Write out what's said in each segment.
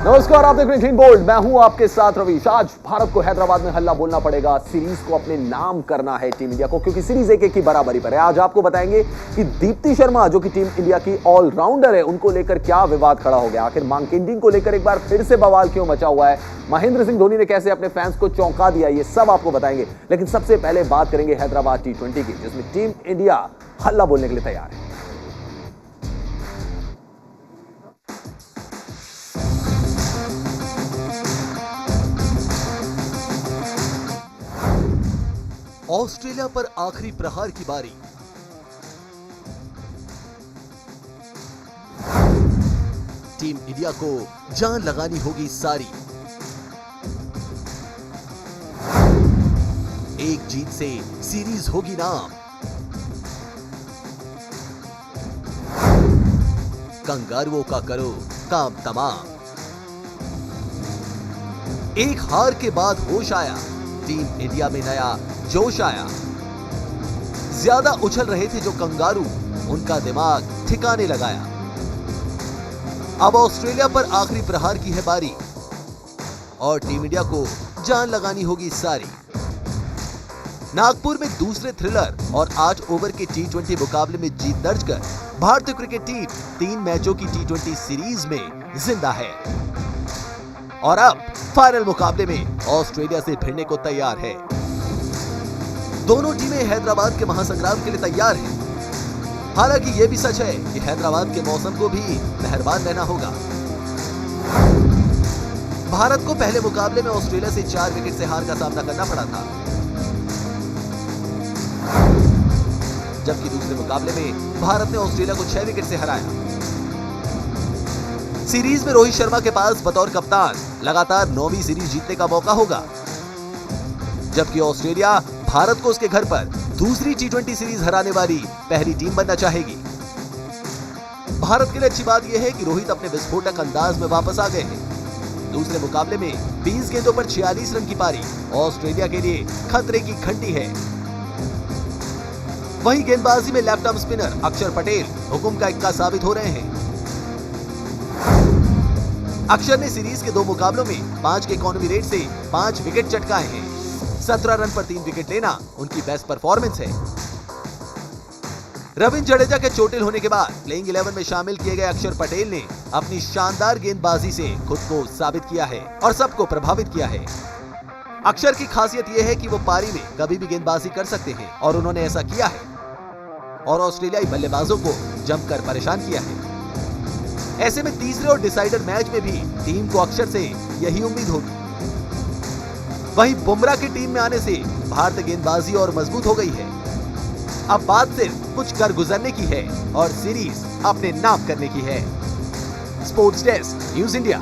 नमस्कार, आप देख रहे हैं ग्रीन बोल्ड। मैं हूं आपके साथ रवीश। आज भारत को हैदराबाद में हल्ला बोलना पड़ेगा। सीरीज को अपने नाम करना है टीम इंडिया को, क्योंकि सीरीज एक की बराबरी पर है। आज आपको बताएंगे कि दीप्ति शर्मा जो कि टीम इंडिया की ऑलराउंडर है, उनको लेकर क्या विवाद खड़ा हो गया। आखिर मार्केटिंग को लेकर एक बार फिर से बवाल क्यों मचा हुआ है। महेंद्र सिंह धोनी ने कैसे अपने फैंस को चौंका दिया, ये सब आपको बताएंगे। लेकिन सबसे पहले बात करेंगे हैदराबाद T20 की, जिसमें टीम इंडिया हल्ला बोलने के लिए तैयार है। ऑस्ट्रेलिया पर आखिरी प्रहार की बारी। टीम इंडिया को जान लगानी होगी सारी। एक जीत से सीरीज होगी नाम। कंगारुओं का करो काम तमाम। एक हार के बाद होश आया, टीम इंडिया में नया जोश आया। ज्यादा उछल रहे थे जो कंगारू, उनका दिमाग ठिकाने लगाया। अब ऑस्ट्रेलिया पर आखिरी प्रहार की है बारी और टीम इंडिया को जान लगानी होगी सारी। नागपुर में दूसरे थ्रिलर और 8 ओवर के T20 मुकाबले में जीत दर्ज कर भारतीय क्रिकेट टीम 3 मैचों की T20 सीरीज में जिंदा है और अब फाइनल मुकाबले में ऑस्ट्रेलिया से भिड़ने को तैयार है। दोनों टीमें हैदराबाद के महासंग्राम के लिए तैयार हैं। हालांकि यह भी सच है कि हैदराबाद के मौसम को भी मेहरबान रहना होगा। भारत को पहले मुकाबले में ऑस्ट्रेलिया से 4 विकेट से हार का सामना करना पड़ा था, जबकि दूसरे मुकाबले में भारत ने ऑस्ट्रेलिया को 6 विकेट से हराया। सीरीज में रोहित शर्मा के पास बतौर कप्तान लगातार 9वीं सीरीज जीतने का मौका होगा, जबकि ऑस्ट्रेलिया भारत को उसके घर पर दूसरी T20 सीरीज हराने वाली पहली टीम बनना चाहेगी। भारत के लिए अच्छी बात यह है कि रोहित अपने विस्फोटक अंदाज में वापस आ गए हैं। दूसरे मुकाबले में 20 गेंदों पर 46 रन की पारी ऑस्ट्रेलिया के लिए खतरे की घंटी है। वहीं गेंदबाजी में लेफ्ट आर्म स्पिनर अक्षर पटेल हुकुम का इक्का साबित हो रहे हैं। अक्षर ने सीरीज के 2 मुकाबलों में 5 के इकोनॉमी रेट से 5 विकेट चटकाए हैं। 17 रन पर 3 विकेट लेना उनकी बेस्ट परफॉर्मेंस है। रविंद्र जडेजा के चोटिल होने के बाद प्लेइंग 11 में शामिल किए गए अक्षर पटेल ने अपनी शानदार गेंदबाजी से खुद को साबित किया है और सबको प्रभावित किया है। अक्षर की खासियत यह है कि वो पारी में कभी भी गेंदबाजी कर सकते हैं और उन्होंने ऐसा किया है और ऑस्ट्रेलियाई बल्लेबाजों को जमकर परेशान किया है। ऐसे में तीसरे और डिसाइडर मैच में भी टीम को अक्षर से यही उम्मीद होगी। वहीं बुमराह की टीम में आने से भारतीय गेंदबाजी और मजबूत हो गई है। अब बात सिर्फ कुछ कर गुजरने की है और सीरीज अपने नाम करने की है। Sports desk, news India.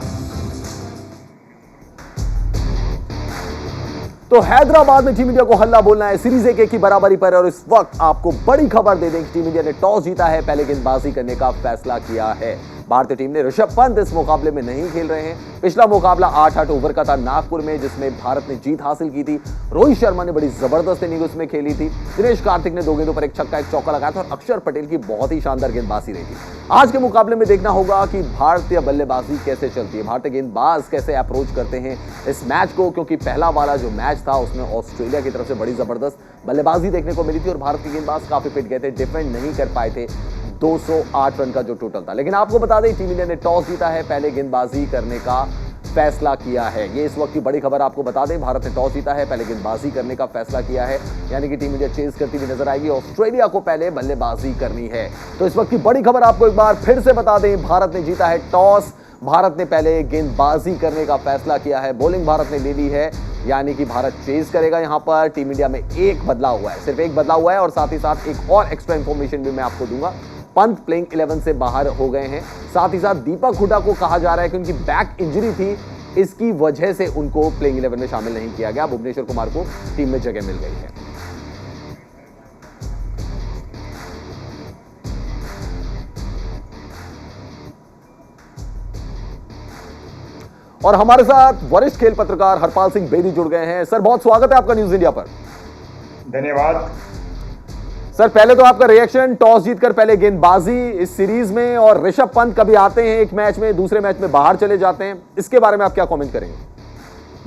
तो हैदराबाद में टीम इंडिया को हल्ला बोलना है। सीरीज एक की बराबरी पर है और इस वक्त आपको बड़ी खबर दे दें कि टीम इंडिया ने टॉस जीता है, पहले गेंदबाजी करने का फैसला किया है। भारतीय टीम ने ऋषभ पंत इस मुकाबले में नहीं खेल रहे हैं। पिछला मुकाबला 8 ओवर का था नागपुर में, जिसमें भारत ने जीत हासिल की थी। रोहित शर्मा ने बड़ी जबरदस्त इनिंग उसमें खेली थी। दिनेश कार्तिक ने 2 गेंदों पर 1 छक्का 1 चौका लगाया था और अक्षर पटेल की बहुत ही शानदार गेंदबाजी रही थी। आज के मुकाबले में देखना होगा कि भारतीय बल्लेबाजी कैसे चलती है, भारतीय गेंदबाज कैसे अप्रोच करते हैं इस मैच को, क्योंकि पहला वाला जो मैच था उसमें ऑस्ट्रेलिया की तरफ से बड़ी जबरदस्त बल्लेबाजी देखने को मिली थी और भारत के गेंदबाज काफी पिट गए थे, डिफेंड नहीं कर पाए थे। 208 रन का जो टोटल था। लेकिन आपको बता दें, टीम इंडिया ने टॉस जीता है, पहले गेंदबाजी करने का फैसला किया है। ये इस वक्त की बड़ी खबर आपको बता दें। भारत ने टॉस जीता है, पहले गेंदबाजी करने का फैसला किया है, यानी कि टीम इंडिया चेज करती हुई नजर आएगी। ऑस्ट्रेलिया को पहले बल्लेबाजी करनी है। तो इस वक्त की बड़ी खबर आपको एक बार फिर से बता दें, भारत ने जीता है टॉस, भारत ने पहले गेंदबाजी करने का फैसला किया है। बॉलिंग भारत ने ले ली है, यानी कि भारत चेज करेगा। यहां पर टीम इंडिया में एक बदलाव हुआ है, सिर्फ एक बदलाव हुआ है और साथ ही साथ एक और एक्स्ट्रा इंफॉर्मेशन भी मैं आपको दूंगा। पंत प्लेइंग 11 से बाहर हो गए हैं। साथ ही साथ दीपक हुडा को कहा जा रहा है कि उनकी बैक इंजरी थी, इसकी वजह से उनको प्लेइंग 11 में शामिल नहीं किया गया। भुवनेश्वर कुमार को टीम में जगह मिल गई है। और हमारे साथ वरिष्ठ खेल पत्रकार हरपाल सिंह बेदी जुड़ गए हैं। सर, बहुत स्वागत है आपका न्यूज इंडिया पर। धन्यवाद सर पहले तो आपका रिएक्शन, टॉस जीतकर पहले गेंदबाजी इस सीरीज में, और ऋषभ पंत कभी आते हैं एक मैच में, दूसरे मैच में बाहर चले जाते हैं, इसके बारे में आप क्या कमेंट करेंगे?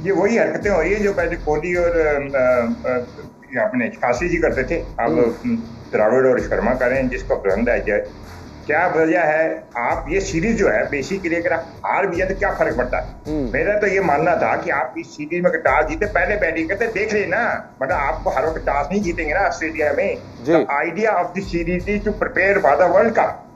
ये वही हरकतें हो रही है जो पहले कोहली और अपने खासी जी करते थे, अब द्रविड़ और शर्मा कर रहे हैं, जिसको पसंद है जाए। क्या वजह है? आप ये सीरीज जो है बेसिकली अगर आप हार भी है तो क्या फर्क पड़ता है? मेरा तो ये मानना था कि आप इस सीरीज में टॉस जीते पहले बैटिंग करते, देख लेना, मतलब आपको हर वक्त टॉस नहीं जीतेंगे ना ऑस्ट्रेलिया में। Idea of the series is to prepare for the world cup.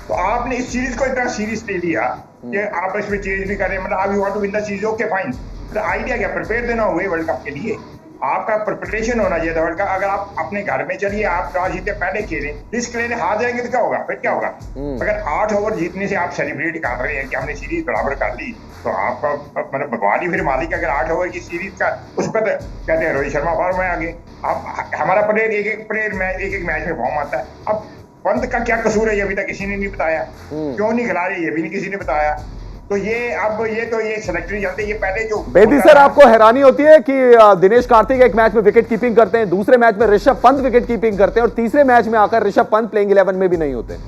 तो आपने इस सीरीज को इतना सीरीज ले लिया कि आप इसमें चेंज भी करें, मतलब आप you want to win the series, okay fine. तो आइडिया क्या? प्रिपेयर देना हुए वर्ल्ड कप के लिए, आपका प्रिपरेशन होना चाहिए था वर्ल्ड कप। अगर आप अपने घर में चलिए, आप टॉस जीते पहले खेलें, रिस्क लेने हार जाएंगे तो क्या होगा? फिर क्या होगा? अगर 8 ओवर जीतने से आप सेलिब्रेट कर रहे हैं कि हमने सीरीज बराबर कर ली, तो आपका मतलब भगवान ही फिर मालिक। अगर 8 ओवर की सीरीज का उस पर कहते हैं रोहित शर्मा फॉर्म में आगे, आप हमारा प्लेयर एक प्लेयर मैच में फॉर्म आता है। अब पंत का क्या कसूर है ये अभी तक किसी ने नहीं बताया, क्यों नहीं खिला रहे ये भी नहीं किसी ने बताया। तो ये अब ये सेलेक्टरी चलते, ये पहले जो बेदी सर, आपको हैरानी होती है कि दिनेश कार्तिक एक मैच में विकेट कीपिंग करते हैं, दूसरे मैच में ऋषभ पंत विकेट कीपिंग करते हैं, और तीसरे मैच में आकर ऋषभ पंत प्लेइंग 11 में भी नहीं होते?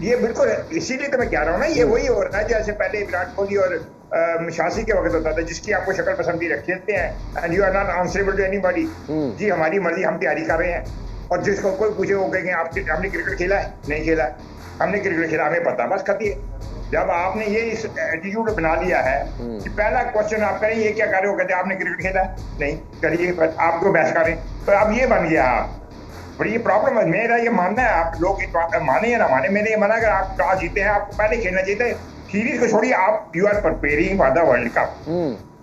ये बिल्कुल है, इसीलिए तो मैं कह रहा हूँ ना, ये वही हो रहा है जैसे पहले विराट कोहली और शासी के वक्त होता था, जिसकी आपको शक्ल पसंद भी खेलते हैं and you are not answerable to anybody. जी हमारी मर्जी, हम तैयारी कर रहे हैं, और जिसको कोई पूछे वो कहेंगे आपने क्रिकेट खेला है? नहीं खेला। हमने क्रिकेट खेला, हमें पता, बस खत्म। जब आपने ये इस एटीट्यूड बना लिया है कि पहला क्वेश्चन आप करें ये क्या कर रहे हो, कहते आपने क्रिकेट खेला है? नहीं। करिए, आपको बहस करें, तो अब ये बन गया आप। पर ये प्रॉब्लम है, मेरा ये मानना है, आप लोग माने या ना माने, मैंने ये माना अगर आप टॉस जीते हैं आपको पहले खेलना चाहिए। सीरीज को छोड़िए, आप you are preparing for the world cup,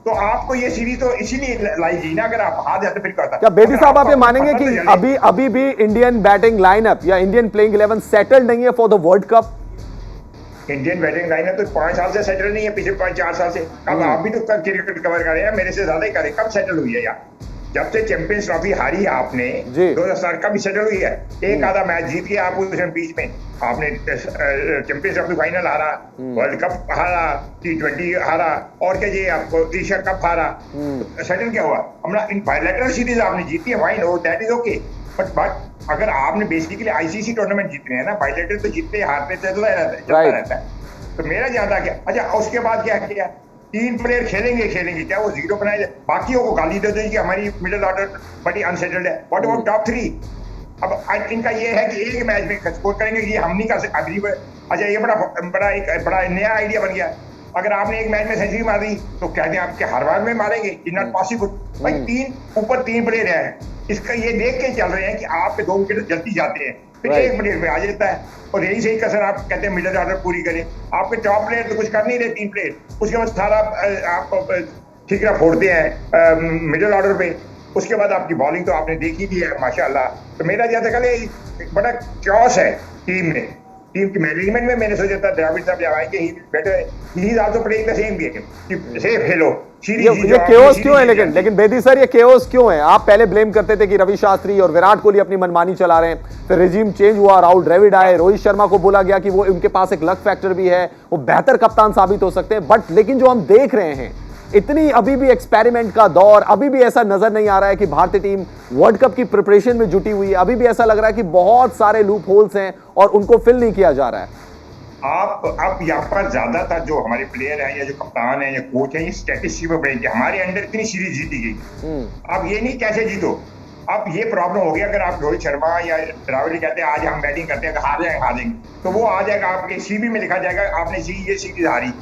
तो आपको ये सीरीज तो इसीलिए लाई गई ना। अगर आप हार जाते फिर क्या होता? क्या बेदी साहब आप ये मानेंगे कि अभी भी इंडियन बैटिंग लाइनअप या इंडियन प्लेइंग 11 सेटल्ड नहीं है for the world cup? Indian batting lineup तो 5 साल से सेटल नहीं है, पिछले 5-4 साल से। अब आप भी तो क्रिकेट कवर कर रहे हैं, मेरे से ज्यादा ही करें। कब सेटल हुई है यार? जब से चैंपियंस ट्रॉफी हारी है आपने 2007 का भी सेटल हुई है। एक आधा मैच जीत के आप उसमें बीच में आपने चैंपियंस ट्रॉफी फाइनल हारा, वर्ल्ड कप हारा, T20 हारा, और क्या ये आपको एशिया कप हारा, सेटल क्या हुआ? हमारा इन बायलैटरल सीरीज आपने जीती है, fine, oh that is okay. But अगर आपने बेसिकली आईसीसी टूर्नामेंट जीतने हैं ना, बायलैटरल तो जीतते हारते चलता रहता है। तो मेरा ज्यादा क्या, अच्छा उसके बाद क्या किया? 3 प्लेयर खेलेंगे क्या वो जीरो बनाए, बाकियों को गाली दे देंगे हमारी मिडिल ऑर्डर बड़ी अनसेटल्ड है। What about top 3? अब इनका ये है कि एक मैच में स्कोर करेंगे कि हम नहीं कर सकते अगली। अच्छा ये बड़ा नया आइडिया बन गया। अगर आपने एक मैच में सेंचुरी मार दी तो कहते हैं आपके हर बार में मारेंगे, इज नॉट पॉसिबल। भाई ऊपर 3 प्लेयर हैं, इसका ये देख के चल रहे हैं कि आपके 2 विकेट जल्दी जाते हैं, फिर एक प्लेयर पे आ जाता है, और यही सही कसर आप कहते हैं मिडिल ऑर्डर पूरी करें। आपके टॉप प्लेयर तो कुछ कर नहीं रहे, 3 प्लेयर, उसके बाद सारा आप ठीकरा फोड़ते हैं मिडिल ऑर्डर पे। उसके बाद आपकी बॉलिंग तो आपने देखी दी है माशाल्लाह। तो मेरा जैसा कल बड़ा चॉस है टीम की मैनेजमेंट में। मैंने सोचा था द्रविड़ साहब जब आएंगे he is also playing the same game कि सेफ खेलो सीरीज। ये केओस क्यों है? लेकिन बेदी सर, ये केओस क्यों है? आप पहले ब्लेम करते थे कि रवि शास्त्री और विराट कोहली अपनी मनमानी चला रहे हैं, फिर रिजीम चेंज हुआ, राहुल द्रविड़ आए, रोहित शर्मा को बोला गया कि वो उनके पास एक लक फैक्टर भी है, वो बेहतर कप्तान साबित हो सकते हैं। बट लेकिन जो हम देख रहे हैं, इतनी अभी भी एक्सपेरिमेंट का दौर, अभी भी ऐसा नजर नहीं आ रहा है कि भारतीय टीम वर्ल्ड कप की प्रिपरेशन में जुटी हुई है। अभी भी ऐसा लग रहा है कि बहुत सारे लूप होल्स हैं और उनको फिल नहीं किया जा रहा है। आप यहाँ पर ज्यादातर जो हमारे प्लेयर हैं या जो कप्तान हैं या कोच हैं, ये स्टैटिस्टिक्स पे बढ़ेंगे। हमारे अंदर इतनी सीरीज जीती गई, अब ये नहीं कैसे जीतो। अब ये प्रॉब्लम हो गया, अगर आप रोहित शर्मा या द्रविड़ कहते हैं आज हम बैटिंग करते हैं, हार जाएंगे, तो वो आ जाएगा आपके सीवी में लिखा जाएगा आपने ये सीरीज हारी।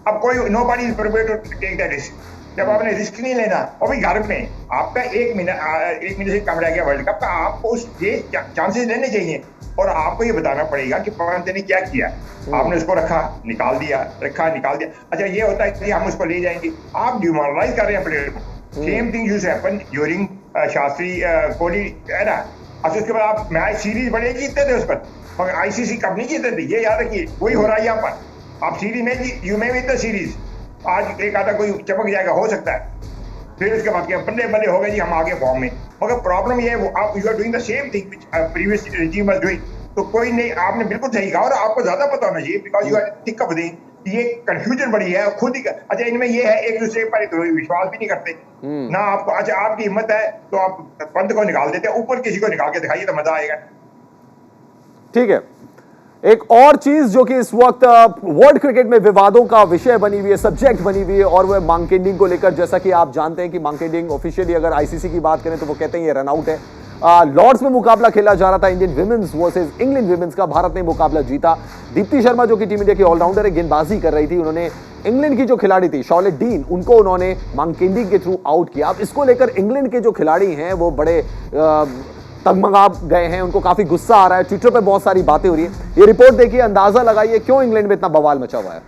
अब कोई nobody is prepared to take that risk. जब आपने रिस्क नहीं लेना, और भी घर में आपका 1 मिनट से कम रह गया वर्ल्ड कप का, आपको उस चांसेस लेने चाहिए, और आपको ये बताना पड़ेगा कि पंत ने क्या किया। आपने उसको रखा निकाल दिया। अच्छा ये होता है कि हम उसको ले जाएंगे, आप डिमोरलाइज कर रहे हैं प्लेयर को। Same thing used to happen during Shastri Kohli era. अच्छा उसके बाद आप मैच सीरीज बड़े जीतते थे उस पर, मगर आईसीसी कप नहीं जीतते थे। ये याद रखिए, वही हो रहा है यहाँ पर। आप सीरीज में you may win the series, आज एक आधा कोई चमक जाएगा, हो सकता है, फिर उसके बाद क्या बल्ले हो गए जी हम आगे फॉर्म में। मगर प्रॉब्लम ये है आप you are doing the same thing which previous regime was doing. तो कोई नहीं, आपने बिल्कुल सही कहा, और आपको ज्यादा पता होना चाहिए because you are thick of thing. ये कंफ्यूजन बड़ी है खुद ही। अच्छा इनमें ये है एक दूसरे पर तो विश्वास भी नहीं करते ना आपको। अच्छा आपकी हिम्मत है तो आप पंत को निकाल देते हैं, ऊपर किसी को निकाल के दिखाइए तो मजा आएगा। ठीक है, एक और चीज जो कि इस वक्त वर्ल्ड क्रिकेट में विवादों का विषय बनी हुई है, सब्जेक्ट बनी हुई है, और वो मांकेडिंग को लेकर। जैसा कि आप जानते हैं कि मांकेडिंग ऑफिशियली अगर आईसीसी की बात करें तो वो कहते हैं ये रन आउट है। लॉर्ड्स में मुकाबला खेला जा रहा था Indian women's versus England women's का। भारत ने मुकाबला जीता। दीप्ति शर्मा जो कि टीम इंडिया की ऑलराउंडर है, गेंदबाजी कर रही थी। उन्होंने इंग्लैंड की जो खिलाड़ी थी शॉलेट डीन, उनको उन्होंने मांकेडिंग के थ्रू आउट किया। अब इसको लेकर इंग्लैंड के जो खिलाड़ी हैं वो बड़े तगमगा गए हैं, उनको काफी गुस्सा आ रहा है। ट्विटर पे बहुत सारी बातें हो रही है। ये रिपोर्ट देखिए, अंदाजा लगाइए क्यों इंग्लैंड में इतना बवाल मचा हुआ है।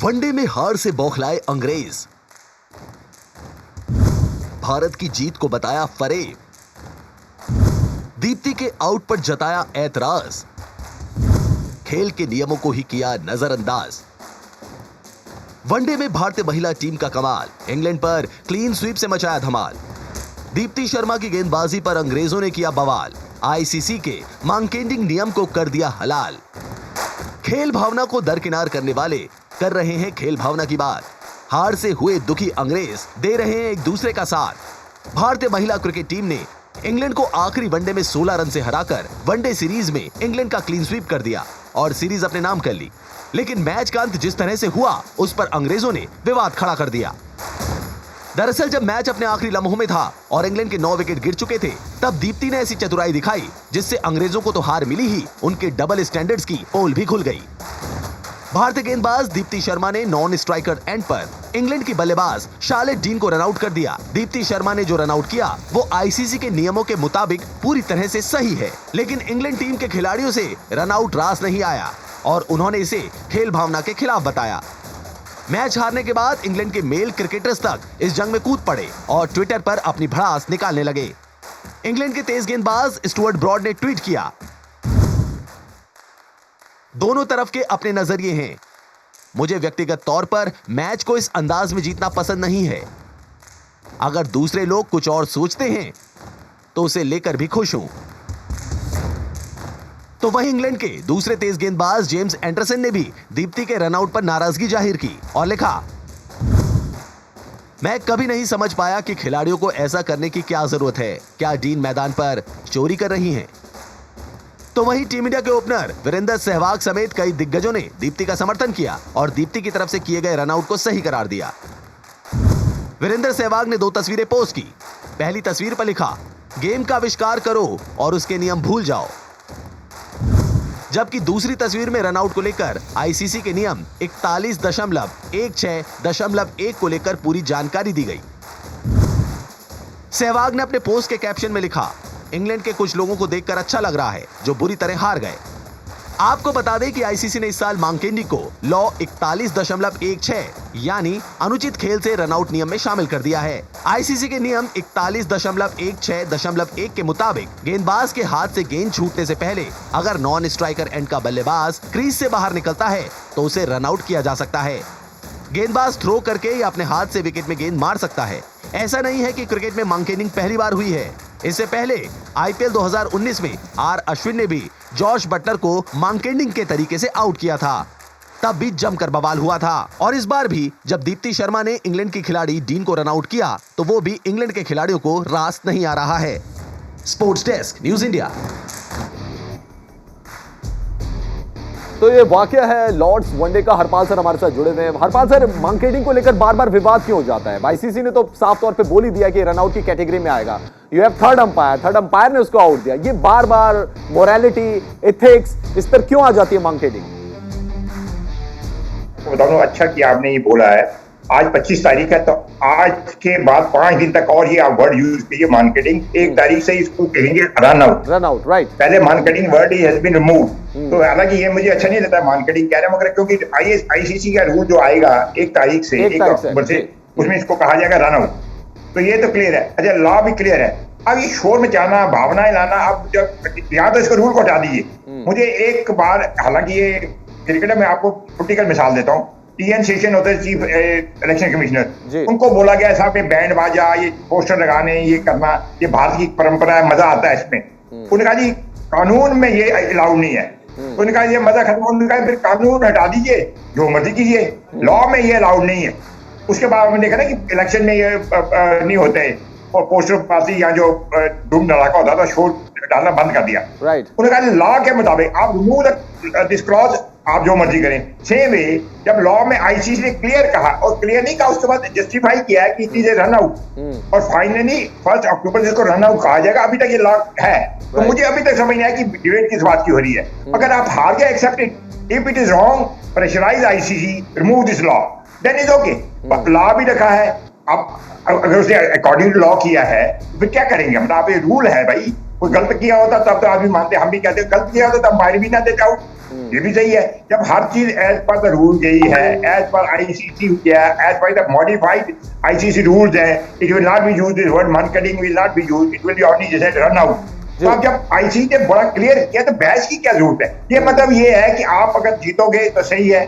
वनडे में हार से बौखलाए अंग्रेज, भारत की जीत को बताया फरेब, दीप्ति के आउट पर जताया ऐतराज, खेल के नियमों को ही किया नजरअंदाज। वनडे में भारतीय महिला टीम का कमाल, इंग्लैंड पर क्लीन स्वीप से मचाया धमाल। दीप्ति शर्मा की गेंदबाजी पर अंग्रेजों ने किया बवाल, आईसीसी के मांकेडिंग नियम को कर दिया हलाल। खेल भावना को दरकिनार करने वाले कर रहे हैं खेल भावना की बात। हार से हुए दुखी अंग्रेज दे रहे हैं एक दूसरे का साथ। भारतीय महिला क्रिकेट टीम ने इंग्लैंड को आखिरी वनडे में 16 रन से हराकर वनडे सीरीज में इंग्लैंड का क्लीन स्वीप कर दिया और सीरीज अपने नाम कर ली। लेकिन मैच का अंत जिस तरह से हुआ उस पर अंग्रेजों ने विवाद खड़ा कर दिया। दरअसल जब मैच अपने आखिरी लम्हों में था और इंग्लैंड के 9 विकेट गिर चुके थे, तब दीप्ति ने ऐसी चतुराई दिखाई जिससे अंग्रेजों को तो हार मिली ही, उनके डबल स्टैंडर्ड्स की पोल भी खुल गई। भारतीय गेंदबाज दीप्ति शर्मा ने नॉन स्ट्राइकर एंड पर इंग्लैंड की बल्लेबाज शॉलेट डीन को रनआउट कर दिया। दीप्ति शर्मा ने जो रनआउट किया वो आईसीसी के नियमों के मुताबिक पूरी तरह से सही है, लेकिन इंग्लैंड टीम के खिलाड़ियों से रनआउट रास नहीं आया और उन्होंने इसे खेल भावना के खिलाफ बताया। मैच हारने के बाद इंग्लैंड के मेल क्रिकेटर्स तक इस जंग में कूद पड़े और ट्विटर पर अपनी भड़ास निकालने लगे। इंग्लैंड के तेज गेंदबाज स्टुअर्ट ब्रॉड ने ट्वीट किया, दोनों तरफ के अपने नजरिए हैं। मुझे व्यक्तिगत तौर पर मैच को इस अंदाज में जीतना पसंद नहीं है। अगर दूसरे लोग कुछ और सोचते हैं तो उसे लेकर भी खुश हूं। तो वहीं इंग्लैंड के दूसरे तेज गेंदबाज जेम्स एंडरसन ने भी दीप्ति के रनआउट पर नाराजगी जाहिर की और लिखा, मैं कभी नहीं समझ पाया कि खिलाड़ियों को ऐसा करने की क्या जरूरत है। क्या डीन मैदान पर चोरी कर रही हैं? तो वहीं टीम इंडिया के ओपनर वीरेंद्र सहवाग समेत कई दिग्गजों ने दीप्ति का समर्थन किया और दीप्ति की तरफ से किए गए रनआउट को सही करार दिया। वीरेंद्र सहवाग ने 2 तस्वीरें पोस्ट की। पहली तस्वीर पर लिखा, गेम का आविष्कार करो और उसके नियम भूल जाओ, जबकि दूसरी तस्वीर में रनआउट को लेकर आईसीसी के नियम 41.16.1 को लेकर पूरी जानकारी दी गई। सहवाग ने अपने पोस्ट के कैप्शन में लिखा, इंग्लैंड के कुछ लोगों को देखकर अच्छा लग रहा है जो बुरी तरह हार गए। आपको बता दें कि आईसीसी ने इस साल मांकेडिंग को लॉ 41.16 यानी अनुचित खेल से रनआउट नियम में शामिल कर दिया है। आईसीसी के नियम 41.16.1 के मुताबिक गेंदबाज के हाथ से गेंद छूटने से पहले अगर नॉन स्ट्राइकर एंड का बल्लेबाज क्रीज से बाहर निकलता है तो उसे रनआउट किया जा सकता है। गेंदबाज थ्रो करके या अपने हाथ से विकेट में गेंद मार सकता है। ऐसा नहीं है कि क्रिकेट में मांकेडिंग पहली बार हुई है। इससे पहले आईपीएल 2019 में आर अश्विन ने भी जॉश बटलर को मांकेडिंग के तरीके से आउट किया था, तब भी जमकर बवाल हुआ था। और इस बार भी जब दीप्ति शर्मा ने इंग्लैंड की खिलाड़ी डीन को रनआउट किया तो वो भी इंग्लैंड के खिलाड़ियों को रास नहीं आ रहा है। Sports desk, news India. तो ये वाकया है लॉर्ड्स वनडे का। हरपाल सर हमारे साथ जुड़े हुए हैं। हरपाल सर, मांकेडिंग को लेकर बार बार विवाद क्यों हो जाता है? आईसीसी ने तो साफ तौर पे बोल ही दिया कि रनआउट की कैटेगरी में आएगा। यू हैव थर्ड अंपायर ने उसको आउट दिया। ये बार बार मोरालिटी, एथिक्स, इस पर क्यों आ जाती है मांकेडिंग? दोनों अच्छा किया आपने ये बोला है। आज 25 तारीख है तो आज के बाद 5 दिन तक और ये आप वर्ड यूज कीजिए मार्केटिंग। 1 तारीख से इसको कहेंगे रनआउट, राइट। पहले marketing word has been removed. तो हालांकि ये मुझे अच्छा नहीं लगता मार्केटिंग कह रहे हैं, मगर क्योंकि आईसीसी का रूल जो आएगा 1 तारीख से 1 अक्टूबर से, उसमें इसको कहा जाएगा रनआउट। तो ये तो क्लियर है। अच्छा, लॉ भी क्लियर है। अब ये शोर में जाना, भावनाएं लाना, अब जब यहाँ तो इसको रूल को हटा दीजिए। मुझे एक बार, हालांकि ये क्रिकेट में आपको प्रैक्टिकल मिसाल देता हूँ, टीएन सेशन होता है चीफ इलेक्शन कमिश्नर, उनको बोला गया साहब ये बैंड बाजा, ये पोस्टर लगाने, ये करना, ये भारत की परंपरा है, मजा आता है इसमें। उन्होंने कहा जी कानून में ये अलाउड नहीं है। उन्होंने कहा ये मजा खत्म, उन्होंने कहा फिर कानून हटा दीजिए, जो मर्जी कीजिए, लॉ में ये अलाउड नहीं है। उसके बाद हमने देखा ना कि इलेक्शन में ये नहीं होते, और पोस्टर पासी या जो धूम धड़ाका होता था शोर डालना बंद कर दिया। राइट। उन्होंने कहा लॉ के मुताबिक आप रिमूव दिस क्लॉज, आप जो मर्जी करें। सेम वे जब लॉ में आईसीसी ने क्लियर कहा, और क्लियर नहीं कहा, उसके बाद जस्टिफाई किया है कि it is a run out, और फाइनली 1 अक्टूबर जिसको रन आउट कहा जाएगा, अभी तक ये लॉ है। तो मुझे अभी तक समझ नहीं आया कि डिबेट किस बात की हो रही है। अगर आप हार गए, accept it, if it is wrong, pressurise ICC, remove this law, then is okay. Law भी रखा है, अब अगर उसने अकॉर्डिंग टू लॉ किया है फिर क्या करेंगे हम? आप ये रूल है भाई, कोई गलत किया होता तब तो आदमी मानते, हम भी कहते हैं गलत किया होता तब मार भी ना देते आउट, ये भी सही है। जब हर चीज एज पर द रूल गई है, एज पर आईसीसी किया, as per the modified ICC rules है, it will not be used, this word mankading will not be used, it will be only just run out. तो अब जब ICC ने बड़ा clear किया तो बहस की क्या जरूरत है? ये मतलब ये है कि आप अगर जीतोगे तो सही है,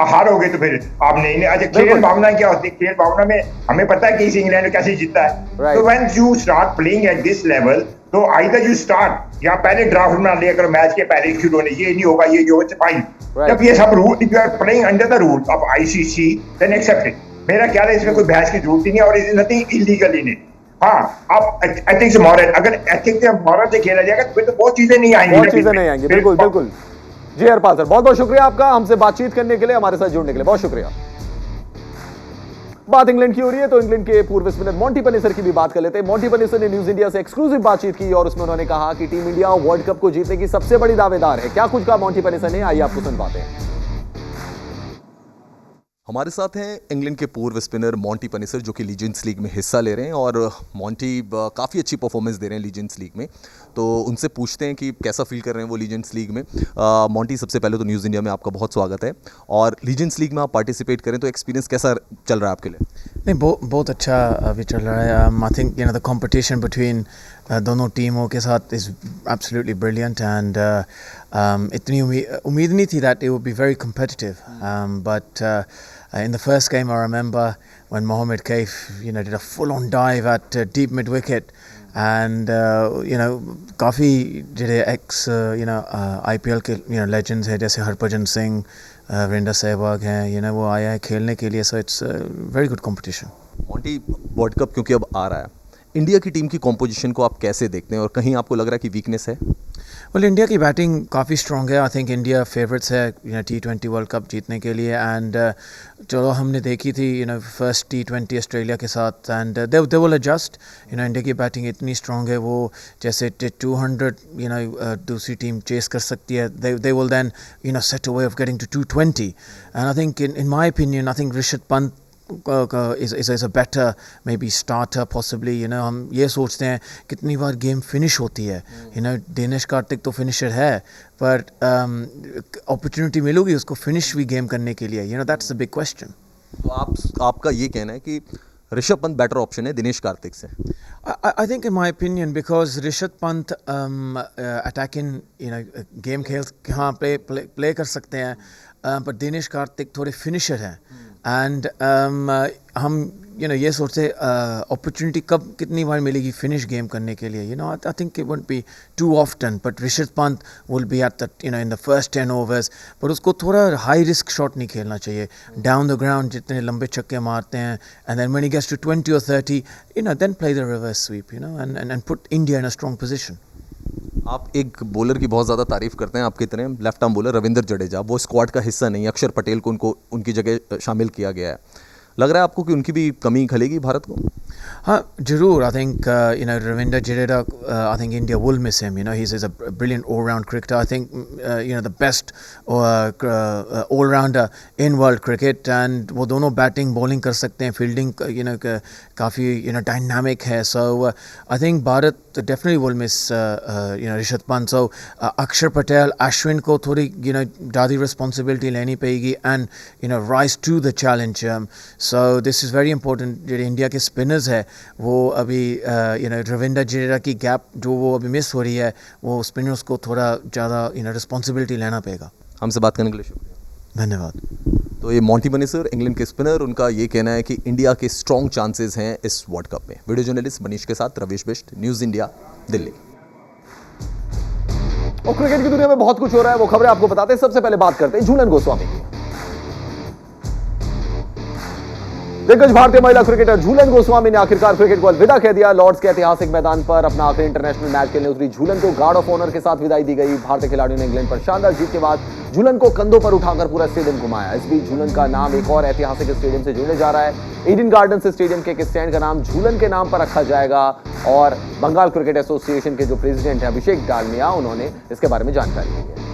हारोगे तो फिर आप नहीं। अच्छा, खेल भावना क्या होती है? खेल भावना में हमें पता है कि इस इंग्लैंड कैसे जीतता है। तो when you start playing at this level, तो आइदर यू स्टार्ट, या पहले ड्राफ्ट बना लिया करो मैच के पहले शुरू होने, ये नहीं होगा, ये जो फाइन। जब ये सब rule, if you are playing under the rule of ICC, then accept it. मेरा ख्याल है इसमें कोई बहस की जरूरत ही नहीं, और is nothing illegal in it. हाँ, आप एथिक्स मॉरल, अगर एथिक्स मॉरल से खेला जाएगा तो फिर तो बहुत चीजें नहीं आएंगी, बहुत चीजें नहीं आएंगी। बिल्कुल बिल्कुल जी हरपाल सर, बहुत बहुत शुक्रिया आपका हमसे बातचीत करने के लिए, हमारे साथ जुड़ने के लिए बहुत शुक्रिया। बात इंग्लैंड की हो रही है तो इंग्लैंड के पूर्व स्पिनर मॉन्टी पनेसर की भी बात कर लेते हैं। मॉन्टी पनेसर ने न्यूज इंडिया से एक्सक्लूसिव बातचीत की और उसमें उन्होंने कहा कि टीम इंडिया वर्ल्ड कप को जीतने की सबसे बड़ी दावेदार है। क्या कुछ कहा मॉन्टी पनेसर ने, आइए आपको सुनवाते हैं। हमारे साथ हैं इंग्लैंड के पूर्व स्पिनर मॉन्टी पनेसर, जो कि लीजेंड्स लीग में हिस्सा ले रहे हैं, और मॉन्टी काफ़ी अच्छी परफॉर्मेंस दे रहे हैं लीजेंड्स लीग में। तो उनसे पूछते हैं कि कैसा फील कर रहे हैं वो लीजेंड्स लीग में। मॉन्टी, सबसे पहले तो न्यूज़ इंडिया में आपका बहुत स्वागत है, और लीजेंड्स लीग में आप पार्टिसिपेट करें तो एक्सपीरियंस कैसा चल रहा है आपके लिए? नहीं, बहुत अच्छा अभी चल रहा है। I think the competition between दोनों टीमों के साथ इज़ एब्सोल्युटली ब्रिलियंट, एंड इतनी उम्मीद नहीं थी that it would be very competitive, but in the first game I remember when Mohamed Kaif did a full on dive at deep mid wicket, and काफ़ी जो ex IPL के legends है जैसे हरभजन सिंह, वीरेंद्र सहवाग हैं, वो आया है खेलने के लिए, so it's a very good competition। Monty, world cup क्योंकि अब आ रहा है, इंडिया की टीम की कॉम्पोजिशन को आप कैसे देखते हैं, और कहीं आपको लग रहा है कि वीकनेस है? वेल, इंडिया की बैटिंग काफ़ी स्ट्रॉन्ग है। आई थिंक इंडिया फेवरेट्स है T20 वर्ल्ड कप जीतने के लिए, एंड चलो हमने देखी थी फर्स्ट T20 ऑस्ट्रेलिया के साथ, and they will adjust. India की बैटिंग इतनी स्ट्रॉन्ग है, वो जैसे 200 दूसरी टीम चेस कर सकती है, they will then set a way of getting to 220, and I think in my opinion I think Rishabh Pant is a better maybe starter possibly। हम ये सोचते हैं कितनी बार गेम फिनिश होती है, दिनेश कार्तिक तो फिनिशर है, पर अपॉर्चुनिटी मिलेगी उसको फिनिश भी गेम करने के लिए, दैट्स द बिग क्वेश्चन। तो आपका ये कहना है कि ऋषभ पंत बेटर ऑप्शन है दिनेश कार्तिक से? I think in my opinion, because Rishabh Pant attacking game खेल हाँ प्ले कर सकते हैं, पर दिनेश कार्तिक थोड़े फिनिशर हैं, एंड हम ये सोचते अपॉर्चुनिटी कब कितनी बार मिलेगी फिनिश गेम करने के लिए। I think it won't be too often, but Rishabh Pant will be at the in the first 10 overs, पर उसको थोड़ा हाई रिस्क शॉट नहीं खेलना चाहिए, डाउन द ग्राउंड जितने लंबे छक्के मारते हैं, and then when he gets to 20 or 30 then play the reverse sweep and put India in a strong position. आप एक बॉलर की बहुत ज़्यादा तारीफ करते हैं, आपकी तरह left arm bowler Ravindra Jadeja, वो स्क्वाड का हिस्सा नहीं, अक्षर पटेल को उनकी जगह शामिल किया गया है। लग रहा है आपको कि उनकी भी कमी खलेगी भारत को? हाँ, जरूर। I think Ravindra Jadeja, I think India will miss him. He is a brilliant all round cricketer. I think the best all rounder in world cricket, and वो दोनों बैटिंग बॉलिंग कर सकते हैं, फील्डिंग काफ़ी डायनामिक है। So I think Bharat definitely will miss Rishabh Pant. So Akshar Patel, Ashwin को थोड़ी ज़्यादा रिस्पॉन्सिबिलिटी लेनी पड़ेगी, and rise to the challenge. So this is very important. जो इंडिया के स्पिनर्स है वो अभी रविंद्र जडेजा की गैप जो वो अभी मिस हो रही है, वो स्पिनर्स को थोड़ा ज़्यादा रिस्पॉन्सिबिलिटी लेना पड़ेगा। हमसे बात करने के लिए शुक्रिया, धन्यवाद। तो ये मॉन्टी पनेसर, इंग्लैंड के स्पिनर, उनका ये कहना है कि इंडिया के स्ट्रॉन्ग चांसेस हैं इस वर्ल्ड कप में। वीडियो जर्नलिस्ट मनीष के साथ रवीश बिष्ट, न्यूज़ इंडिया, दिल्ली। और क्रिकेट की दुनिया में बहुत कुछ हो रहा है, वो खबरें आपको बताते हैं। सबसे पहले बात करते हैं झूलन गोस्वामी की। दिग्गज भारतीय महिला क्रिकेटर झूलन गोस्वामी ने आखिरकार क्रिकेट को अलविदा कह दिया। लॉर्ड्स के ऐतिहासिक मैदान पर अपना आखिरी इंटरनेशनल मैच खेलने उतरी झूलन को गार्ड ऑफ ऑनर के साथ विदाई दी गई। भारतीय खिलाड़ियों ने इंग्लैंड पर शानदार जीत के बाद झूलन को कंधों पर उठाकर पूरा स्टेडियम घुमाया। इस बीच झूलन का नाम एक और ऐतिहासिक स्टेडियम से जुड़ने जा रहा है। ईडन गार्डन्स स्टेडियम के एक स्टैंड का नाम झूलन के नाम पर रखा जाएगा और बंगाल क्रिकेट एसोसिएशन के जो प्रेसिडेंट है अभिषेक डालमिया, उन्होंने इसके बारे में जानकारी दी है।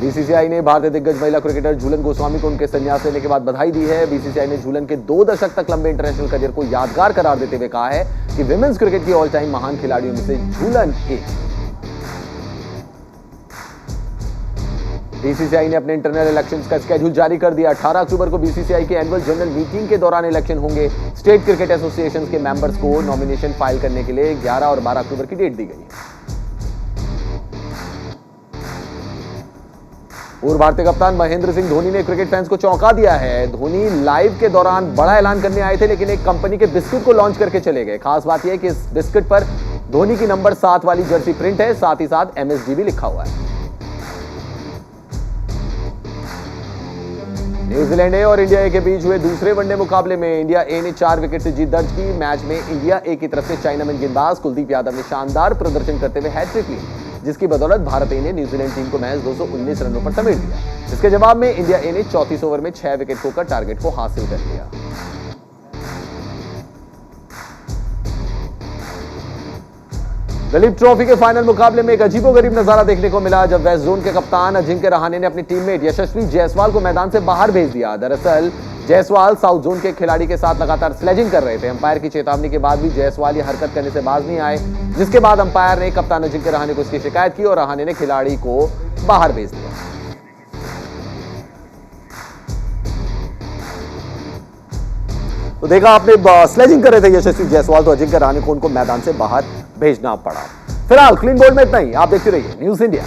बीसीसीआई ने भारतीय दिग्गज महिला क्रिकेटर झूलन गोस्वामी को उनके संन्यास लेने के बाद बधाई दी है। बीसीसीआई ने झूलन के 2 दशक तक लंबे इंटरनेशनल करियर को यादगार करार देते हुए कहा है कि विमेंस क्रिकेट की ऑल टाइम महान खिलाड़ियों में से झूलन एक। बीसीसीआई ने अपने इंटरनल इलेक्शंस का स्केड्यूल जारी कर दिया। 18 अक्टूबर को बीसीसीआई के एनुअल जनरल मीटिंग के दौरान इलेक्शन होंगे। स्टेट क्रिकेट एसोसिएशन के मेंबर्स को नॉमिनेशन फाइल करने के लिए 11 और 12 अक्टूबर की डेट दी गई है। पूर्व भारतीय कप्तान महेंद्र सिंह धोनी ने क्रिकेट फैंस को चौंका दिया है। धोनी लाइव के दौरान बड़ा ऐलान करने आए थे, लेकिन एक कंपनी के बिस्किट को लॉन्च करके चले गए। खास बात यह है कि इस बिस्किट पर धोनी की नंबर 7 वाली जर्सी प्रिंट है, साथ ही साथ MSG भी लिखा हुआ है। न्यूजीलैंड ए और इंडिया ए के बीच हुए दूसरे वनडे मुकाबले में इंडिया ए ने 4 विकेट से जीत दर्ज की। मैच में इंडिया ए की तरफ से चाइनामैन गेंदबाज कुलदीप यादव ने शानदार प्रदर्शन करते हुए हैट्रिक ली, जिसकी बदौलत भारत ए ने न्यूजीलैंड टीम को महज 219 रनों पर समेट दिया। इसके जवाब में इंडिया ए ने 34 ओवर में 6 विकेट खोकर टारगेट को हासिल कर लिया। दिलीप ट्रॉफी के फाइनल मुकाबले में एक अजीबोगरीब नजारा देखने को मिला जब वेस्ट जोन के कप्तान अजिंक्य रहाणे ने अपनी टीममेट यशस्वी जायसवाल को मैदान से बाहर भेज दिया। दरअसल जायसवाल साउथ जोन के खिलाड़ी के साथ लगातार स्लेजिंग कर रहे थे। अंपायर की चेतावनी के बाद भी जायसवाल ये हरकत करने से बाज नहीं आए, जिसके बाद अंपायर ने कप्तान अजिंक्य रहाणे को इसकी शिकायत की और रहाणे ने खिलाड़ी को बाहर भेज दिया। तो देखा आपने, स्लेजिंग कर रहे थे यशस्वी जायसवाल, तो अजिंक्य रहाणे को उनको मैदान से बाहर भेजना पड़ा। फिलहाल क्लीन बोल्ड में इतना ही। आप देखते रहिए न्यूज़ इंडिया।